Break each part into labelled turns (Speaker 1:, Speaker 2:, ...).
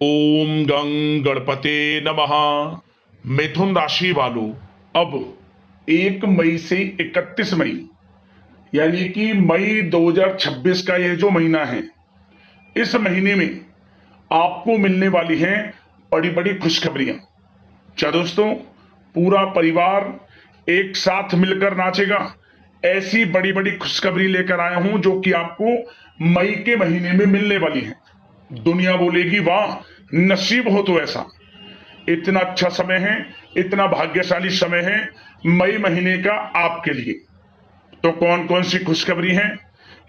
Speaker 1: ओम गं गणपते नमः। मिथुन राशि वालों, अब 1 मई से 31 मई यानी कि मई 2026 का यह जो महीना है, इस महीने में आपको मिलने वाली हैं बड़ी बड़ी खुशखबरियां। क्या दोस्तों, पूरा परिवार एक साथ मिलकर नाचेगा? ऐसी बड़ी बड़ी खुशखबरी लेकर आया हूं जो कि आपको मई के महीने में मिलने वाली है। दुनिया बोलेगी वाह, नसीब हो तो ऐसा। इतना अच्छा समय है, इतना भाग्यशाली समय है मई महीने का आपके लिए। तो कौन कौन सी खुशखबरी है,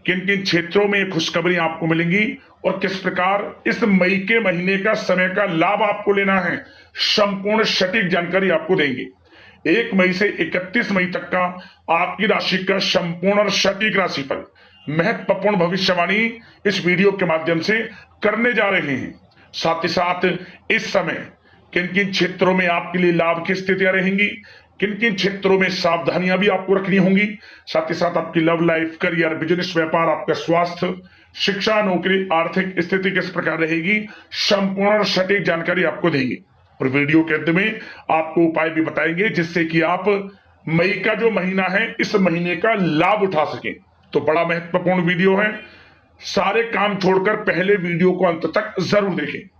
Speaker 1: किन किन क्षेत्रों में ये खुशखबरी आपको मिलेंगी और किस प्रकार इस मई के महीने का समय का लाभ आपको लेना है, संपूर्ण सटीक जानकारी आपको देंगे। 1 मई से 31 मई तक का आपकी राशि का संपूर्ण और सटीक राशिफल, महत्वपूर्ण भविष्यवाणी इस वीडियो के माध्यम से करने जा रहे हैं। साथ ही साथ इस समय किन किन क्षेत्रों में आपके लिए लाभ की स्थितियां रहेंगी, किन किन क्षेत्रों में सावधानियां भी आपको रखनी होंगी, साथ ही साथ आपकी लव लाइफ, करियर, बिजनेस, व्यापार, आपका स्वास्थ्य, शिक्षा, नौकरी, आर्थिक स्थिति किस प्रकार रहेगी, संपूर्ण और सटीक जानकारी आपको देंगे। और वीडियो के अंत में आपको उपाय भी बताएंगे जिससे कि आप मई का जो महीना है, इस महीने का लाभ उठा सकें। तो बड़ा महत्वपूर्ण वीडियो है, सारे काम छोड़कर पहले वीडियो को अंत तक जरूर देखें।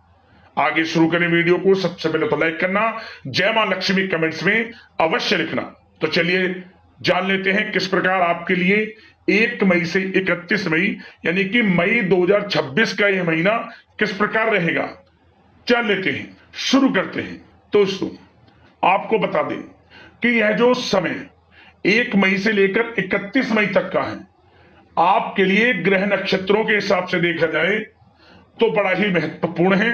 Speaker 1: आगे शुरू करें वीडियो को। सबसे पहले तो लाइक करना, जय मां लक्ष्मी कमेंट्स में अवश्य लिखना। तो चलिए जान लेते हैं किस प्रकार आपके लिए 1 मई से 31 मई यानी कि मई 2026 का यह महीना किस प्रकार रहेगा, जान लेते हैं। शुरू करते हैं। दोस्तों, आपको बता दें कि यह जो समय 1 मई से लेकर 31 मई तक का है, आपके लिए ग्रह नक्षत्रों के हिसाब से देखा जाए तो बड़ा ही महत्वपूर्ण है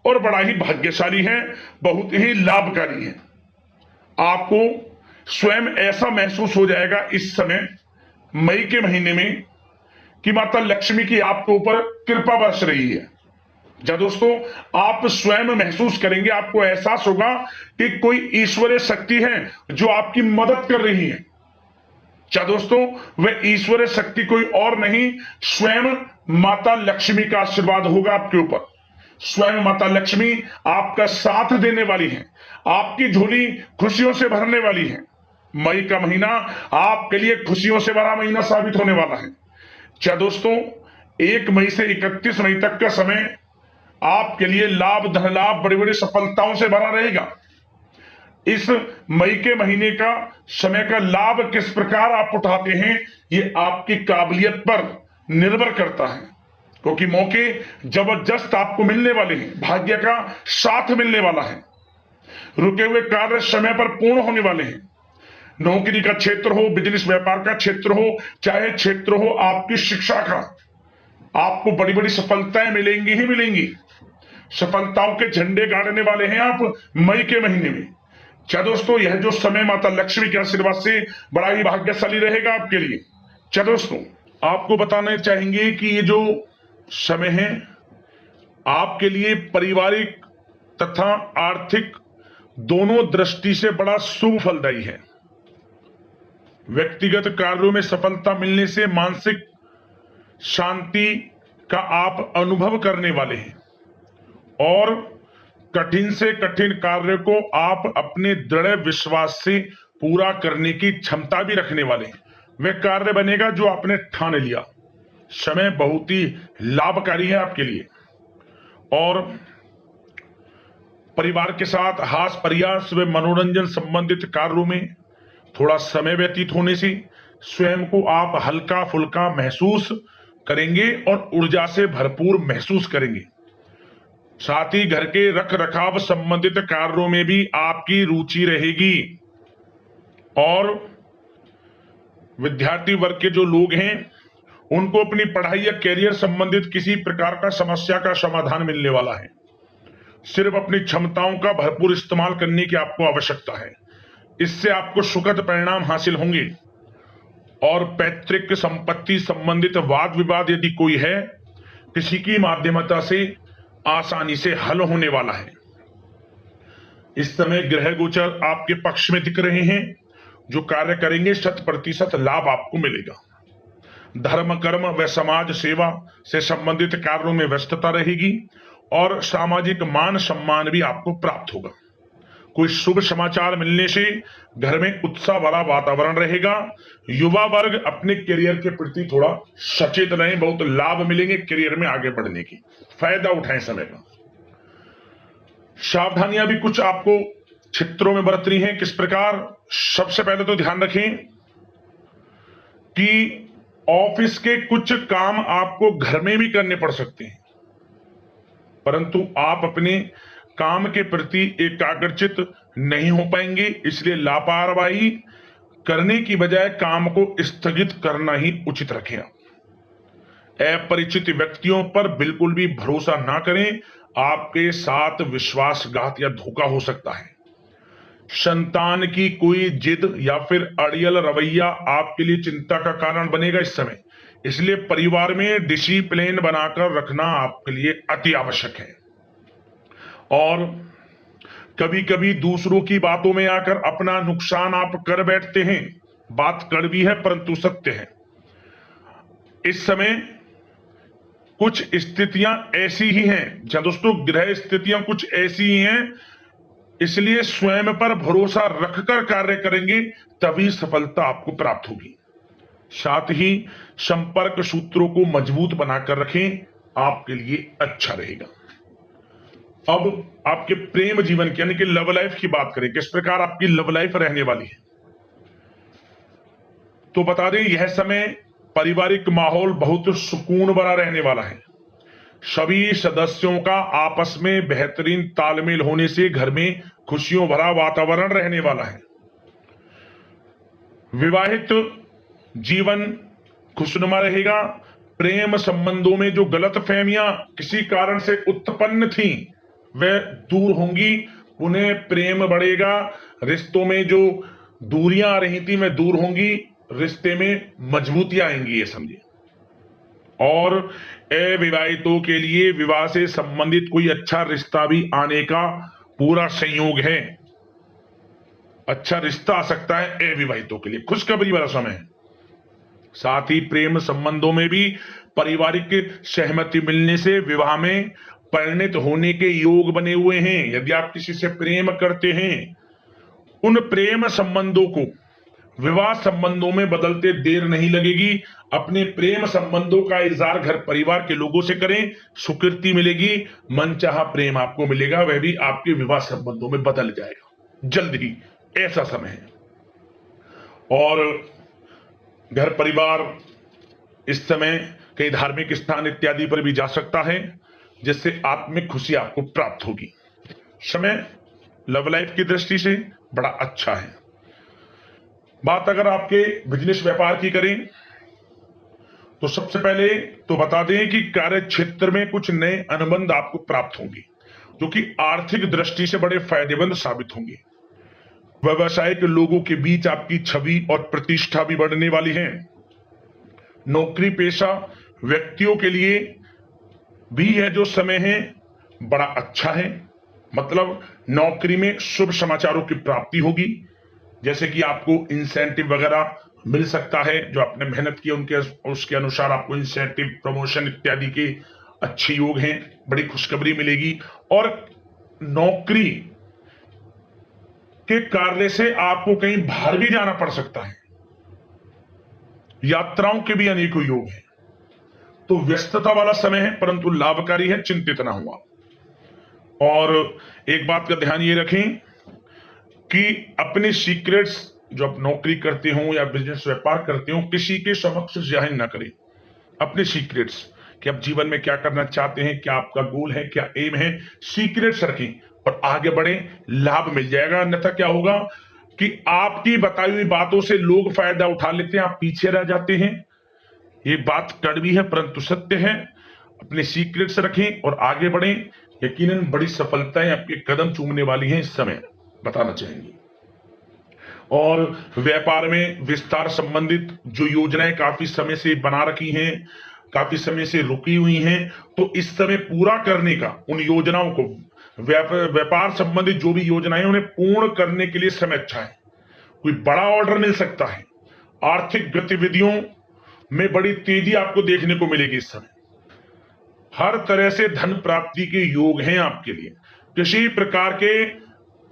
Speaker 1: और बड़ा ही भाग्यशाली है, बहुत ही लाभकारी है। आपको स्वयं ऐसा महसूस हो जाएगा इस समय मई के महीने में कि माता लक्ष्मी की आपके ऊपर कृपा बरस रही है। जब दोस्तों आप स्वयं महसूस करेंगे, आपको एहसास होगा कि कोई ईश्वरीय शक्ति है जो आपकी मदद कर रही है। क्या दोस्तों, वह ईश्वरीय शक्ति कोई और नहीं, स्वयं माता लक्ष्मी का आशीर्वाद होगा आपके ऊपर। स्वयं माता लक्ष्मी आपका साथ देने वाली है, आपकी झोली खुशियों से भरने वाली है। मई का महीना आपके लिए खुशियों से भरा महीना साबित होने वाला है। क्या दोस्तों, 1 मई से 31 मई तक का समय आपके लिए लाभ, धन लाभ, बड़ी बड़ी सफलताओं से भरा रहेगा। इस मई के महीने का समय का लाभ किस प्रकार आप उठाते हैं, ये आपकी काबिलियत पर निर्भर करता है, क्योंकि मौके जबरदस्त आपको मिलने वाले हैं, भाग्य का साथ मिलने वाला है। रुके हुए कार्य समय पर पूर्ण होने वाले हैं। नौकरी का क्षेत्र हो, बिजनेस व्यापार का क्षेत्र हो, चाहे क्षेत्र हो आपकी शिक्षा का, आपको बड़ी बड़ी सफलताएं मिलेंगी ही मिलेंगी। सफलताओं के झंडे गाड़ने वाले हैं आप मई के महीने में। क्या दोस्तों, यह जो समय माता लक्ष्मी के आशीर्वाद से बड़ा ही भाग्यशाली रहेगा आपके लिए। क्या दोस्तों, आपको बताना चाहेंगे कि ये जो समय है आपके लिए पारिवारिक तथा आर्थिक दोनों दृष्टि से बड़ा शुभ फलदायी है। व्यक्तिगत कार्यों में सफलता मिलने से मानसिक शांति का आप अनुभव करने वाले हैं और कठिन से कठिन कार्य को आप अपने दृढ़ विश्वास से पूरा करने की क्षमता भी रखने वाले हैं। वह कार्य बनेगा जो आपने ठान लिया। समय बहुत ही लाभकारी है आपके लिए और परिवार के साथ हास प्रयास व मनोरंजन संबंधित कार्यों में थोड़ा समय व्यतीत होने से स्वयं को आप हल्का फुल्का महसूस करेंगे और ऊर्जा से भरपूर महसूस करेंगे। साथ ही घर के रख रखाव संबंधित कार्यों में भी आपकी रुचि रहेगी और विद्यार्थी वर्ग के जो लोग हैं उनको अपनी पढ़ाई या कैरियर संबंधित किसी प्रकार का समस्या का समाधान मिलने वाला है। सिर्फ अपनी क्षमताओं का भरपूर इस्तेमाल करने की आपको आवश्यकता है, इससे आपको सुखद परिणाम हासिल होंगे। और पैतृक संपत्ति संबंधित वाद विवाद यदि कोई है, किसी की माध्यमता से आसानी से हल होने वाला है। इस समय ग्रह गोचर आपके पक्ष में दिख रहे हैं, जो कार्य करेंगे 100% लाभ आपको मिलेगा। धर्म, कर्म व समाज सेवा से संबंधित कार्यों में व्यस्तता रहेगी और सामाजिक मान सम्मान भी आपको प्राप्त होगा। कोई शुभ समाचार मिलने से घर में उत्साह भरा वातावरण रहेगा। युवा वर्ग अपने करियर के प्रति थोड़ा सचेत रहें, बहुत लाभ मिलेंगे करियर में आगे बढ़ने की, फायदा उठाएं समय का। सावधानियां भी कुछ आपको क्षेत्रों में बरतनी है। किस प्रकार? सबसे पहले तो ध्यान रखें कि ऑफिस के कुछ काम आपको घर में भी करने पड़ सकते हैं, परंतु आप अपने काम के प्रति एकाग्रचित नहीं हो पाएंगे, इसलिए लापरवाही करने की बजाय काम को स्थगित करना ही उचित रखें। अपरिचित व्यक्तियों पर बिल्कुल भी भरोसा ना करें, आपके साथ विश्वासघात या धोखा हो सकता है। संतान की कोई जिद या फिर अड़ियल रवैया आपके लिए चिंता का कारण बनेगा इस समय, इसलिए परिवार में डिसिप्लिन बनाकर रखना आपके लिए अति आवश्यक है। और कभी कभी दूसरों की बातों में आकर अपना नुकसान आप कर बैठते हैं। बात कड़वी है परंतु सत्य है। इस समय कुछ स्थितियां ऐसी ही हैं, जहां दोस्तों ग्रह स्थितियां कुछ ऐसी ही हैं, इसलिए स्वयं पर भरोसा रखकर कार्य करेंगे तभी सफलता आपको प्राप्त होगी। साथ ही संपर्क सूत्रों को मजबूत बनाकर रखें, आपके लिए अच्छा रहेगा। अब आपके प्रेम जीवन की यानी कि लव लाइफ की बात करें, किस प्रकार आपकी लव लाइफ रहने वाली है। तो बता दें, यह समय पारिवारिक माहौल बहुत सुकून भरा रहने वाला है। सभी सदस्यों का आपस में बेहतरीन तालमेल होने से घर में खुशियों भरा वातावरण रहने वाला है। विवाहित जीवन खुशनुमा रहेगा। प्रेम संबंधों में जो गलतफहमियां किसी कारण से उत्पन्न थी वह दूर होंगी, उन्हें प्रेम बढ़ेगा। रिश्तों में जो दूरियां आ रही थी वह दूर होंगी, रिश्ते में मजबूतियां आएंगी, ये समझिए। और अविवाहितों के लिए विवाह से संबंधित कोई अच्छा रिश्ता भी आने का पूरा संयोग है। अच्छा रिश्ता आ सकता है अविवाहितों के लिए, खुशखबरी वाला समय है। साथ ही प्रेम संबंधों में भी पारिवारिक सहमति मिलने से विवाह में परिणत होने के योग बने हुए हैं। यदि आप किसी से प्रेम करते हैं, उन प्रेम संबंधों को विवाह संबंधों में बदलते देर नहीं लगेगी। अपने प्रेम संबंधों का इजहार घर परिवार के लोगों से करें, स्वीकृति मिलेगी, मनचाहा प्रेम आपको मिलेगा, वह भी आपके विवाह संबंधों में बदल जाएगा जल्द ही, ऐसा समय है। और घर परिवार इस समय कई धार्मिक स्थान इत्यादि पर भी जा सकता है, जिससे आत्मिक खुशी आपको प्राप्त होगी। समय लव लाइफ की दृष्टि से बड़ा अच्छा है। बात अगर आपके बिजनेस व्यापार की करें तो सबसे पहले तो बता दें कि कार्य क्षेत्र में कुछ नए अनुबंध आपको प्राप्त होंगे, जो कि आर्थिक दृष्टि से बड़े फायदेमंद साबित होंगे। व्यवसायिक लोगों के बीच आपकी छवि और प्रतिष्ठा भी बढ़ने वाली है। नौकरी पेशा व्यक्तियों के लिए भी यह जो समय है बड़ा अच्छा है। मतलब नौकरी में शुभ समाचारों की प्राप्ति होगी, जैसे कि आपको इंसेंटिव वगैरह मिल सकता है, जो आपने मेहनत की उनके उसके अनुसार आपको इंसेंटिव, प्रमोशन इत्यादि के अच्छे योग हैं, बड़ी खुशखबरी मिलेगी। और नौकरी के कार्य से आपको कहीं बाहर भी जाना पड़ सकता है, यात्राओं के भी अनेकों योग हैं। तो व्यस्तता वाला समय है परंतु लाभकारी है, चिंतित ना हुआ। और एक बात का ध्यान ये रखें कि अपने सीक्रेट्स जो आप नौकरी करते हो या बिजनेस व्यापार करते हो, किसी के समक्ष जाहिर ना करें अपने सीक्रेट्स, कि आप जीवन में क्या करना चाहते हैं, क्या आपका गोल है, क्या एम है, सीक्रेट्स रखें और आगे बढ़े, लाभ मिल जाएगा। अन्यथा क्या होगा कि आपकी बताई हुई बातों से लोग फायदा उठा लेते हैं, आप पीछे रह जाते हैं। ये बात कड़वी है परंतु सत्य है। अपने सीक्रेट्स रखें और आगे बढ़ें, यकीनन बड़ी सफलताएं आपके कदम चूमने वाली हैं इस समय, बताना चाहेंगे। और व्यापार में विस्तार संबंधित जो योजनाएं काफी समय से बना रखी हैं, काफी समय से रुकी हुई हैं, तो इस समय पूरा करने का, उन योजनाओं को, व्यापार संबंधित जो भी योजनाएं उन्हें पूर्ण करने के लिए समय अच्छा है। कोई बड़ा ऑर्डर मिल सकता है। आर्थिक गतिविधियों में बड़ी तेजी आपको देखने को मिलेगी इस समय। हर तरह से धन प्राप्ति के योग हैं आपके लिए। किसी प्रकार के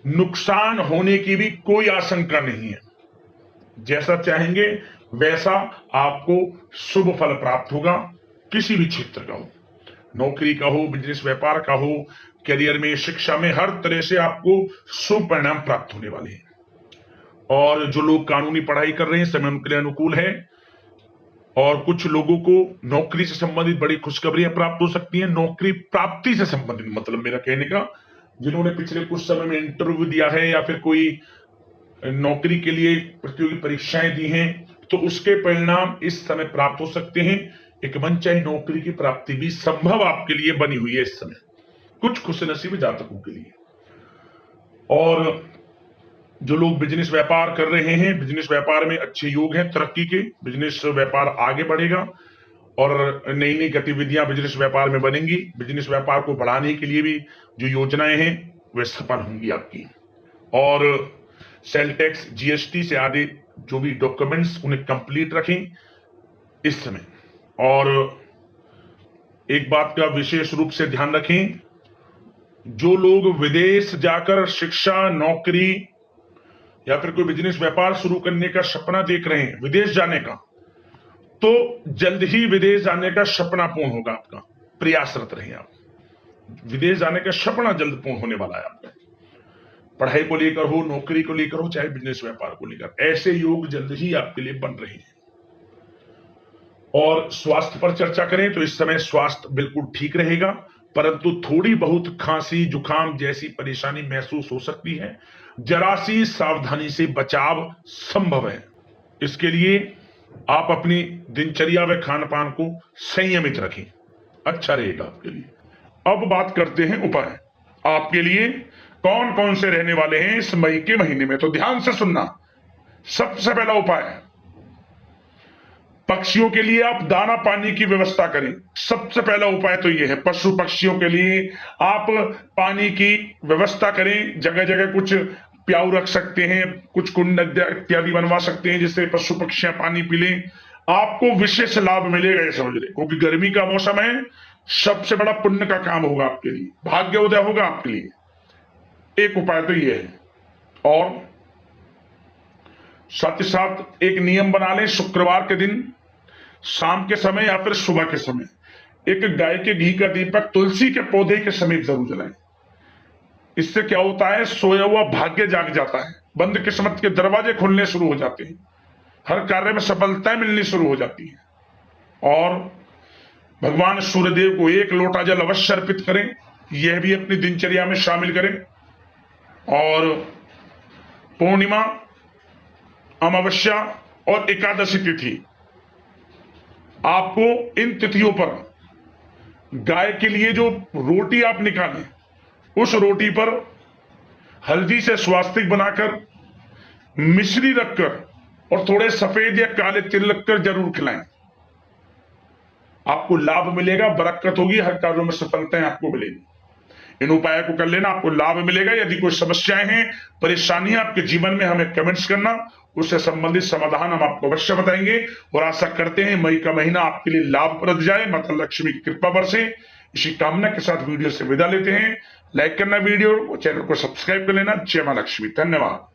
Speaker 1: नुकसान होने की भी कोई आशंका नहीं है। जैसा चाहेंगे वैसा आपको शुभ फल प्राप्त होगा। किसी भी क्षेत्र का हो, नौकरी का हो, बिजनेस व्यापार का हो, करियर में, शिक्षा में, हर तरह से आपको शुभ परिणाम प्राप्त होने वाले हैं। और जो लोग कानूनी पढ़ाई कर रहे हैं, समय उनके लिए अनुकूल है। और कुछ लोगों को नौकरी से संबंधित बड़ी खुशखबरियां प्राप्त हो सकती हैं। नौकरी प्राप्ति से संबंधित मतलब मेरा कहने का, जिन्होंने पिछले कुछ समय में इंटरव्यू दिया है या फिर कोई नौकरी के लिए प्रतियोगी परीक्षाएं दी हैं, तो उसके परिणाम इस समय प्राप्त हो सकते हैं। एक मनचाही नौकरी की प्राप्ति भी संभव आपके लिए बनी हुई है इस समय, कुछ खुशनसीब जातकों के लिए। और जो लोग बिजनेस व्यापार कर रहे हैं, बिजनेस व्यापार में अच्छे योग हैं तरक्की के। बिजनेस व्यापार आगे बढ़ेगा और नई नई गतिविधियां बिजनेस व्यापार में बनेंगी। बिजनेस व्यापार को बढ़ाने के लिए भी जो योजनाएं हैं वे सफल होंगी आपकी। और सेल टैक्स, जीएसटी से आदि जो भी डॉक्यूमेंट्स, उन्हें कंप्लीट रखें इस समय। और एक बात का विशेष रूप से ध्यान रखें, जो लोग विदेश जाकर शिक्षा, नौकरी या फिर कोई बिजनेस व्यापार शुरू करने का सपना देख रहे हैं, विदेश जाने का, तो जल्द ही विदेश जाने का सपना पूर्ण होगा आपका। प्रयासरत रहें आप। विदेश जाने का सपना जल्द पूर्ण होने वाला है आपका। पढ़ाई को लेकर हो, नौकरी को लेकर हो, चाहे बिजनेस व्यापार को लेकर, ऐसे योग जल्द ही आपके लिए बन रहे हैं। और स्वास्थ्य पर चर्चा करें तो इस समय स्वास्थ्य बिल्कुल ठीक रहेगा, परंतु थोड़ी बहुत खांसी, जुकाम जैसी परेशानी महसूस हो सकती है। जरा सी सावधानी से बचाव संभव है। इसके लिए आप अपनी दिनचर्या व खान पान को संयमित रखें, अच्छा रहेगा आपके लिए। अब बात करते हैं उपाय आपके लिए कौन कौन से रहने वाले हैं इस मई के महीने में, तो ध्यान से सुनना। सबसे पहला उपाय, पक्षियों के लिए आप दाना पानी की व्यवस्था करें। सबसे पहला उपाय तो यह है, पशु पक्षियों के लिए आप पानी की व्यवस्था करें। जगह जगह कुछ प्याऊ रख सकते हैं, कुछ कुंड इत्यादि बनवा सकते हैं, जिससे पशु पक्षियां पानी पी लें। आपको विशेष लाभ मिलेगा, ये समझ लें, क्योंकि गर्मी का मौसम है। सबसे बड़ा पुण्य का काम होगा आपके लिए, भाग्य उदय होगा आपके लिए। एक उपाय तो यह है। और साथ ही साथ एक नियम बना लें, शुक्रवार के दिन शाम के समय या फिर सुबह के समय एक गाय के घी का दीपक तुलसी के पौधे के समीप जरूर जलाएं। इससे क्या होता है, सोया हुआ भाग्य जाग जाता है, बंद किस्मत के दरवाजे खुलने शुरू हो जाते हैं, हर कार्य में सफलताएं मिलनी शुरू हो जाती है। और भगवान सूर्यदेव को एक लोटा जल अवश्य अर्पित करें, यह भी अपनी दिनचर्या में शामिल करें। और पूर्णिमा, अमावस्या और एकादशी तिथि, आपको इन तिथियों पर गाय के लिए जो रोटी आप निकालें, उस रोटी पर हल्दी से स्वास्तिक बनाकर, मिश्री रखकर और थोड़े सफेद या काले तिल रखकर जरूर खिलाएं। आपको लाभ मिलेगा, बरकत होगी, हर कार्यों में सफलताएं आपको मिलेगी। इन उपायों को कर लेना, आपको लाभ मिलेगा। यदि कोई समस्याएं हैं, परेशानियां आपके जीवन में, हमें कमेंट्स करना, उससे संबंधित समाधान हम आपको अवश्य बताएंगे। और आशा करते हैं मई का महीना आपके लिए लाभप्रद जाए, माता लक्ष्मी की कृपा बरसे। इसी कामना के साथ वीडियो से विदा लेते हैं। लाइक करना वीडियो, चैनल को सब्सक्राइब कर लेना। जय मां लक्ष्मी। धन्यवाद।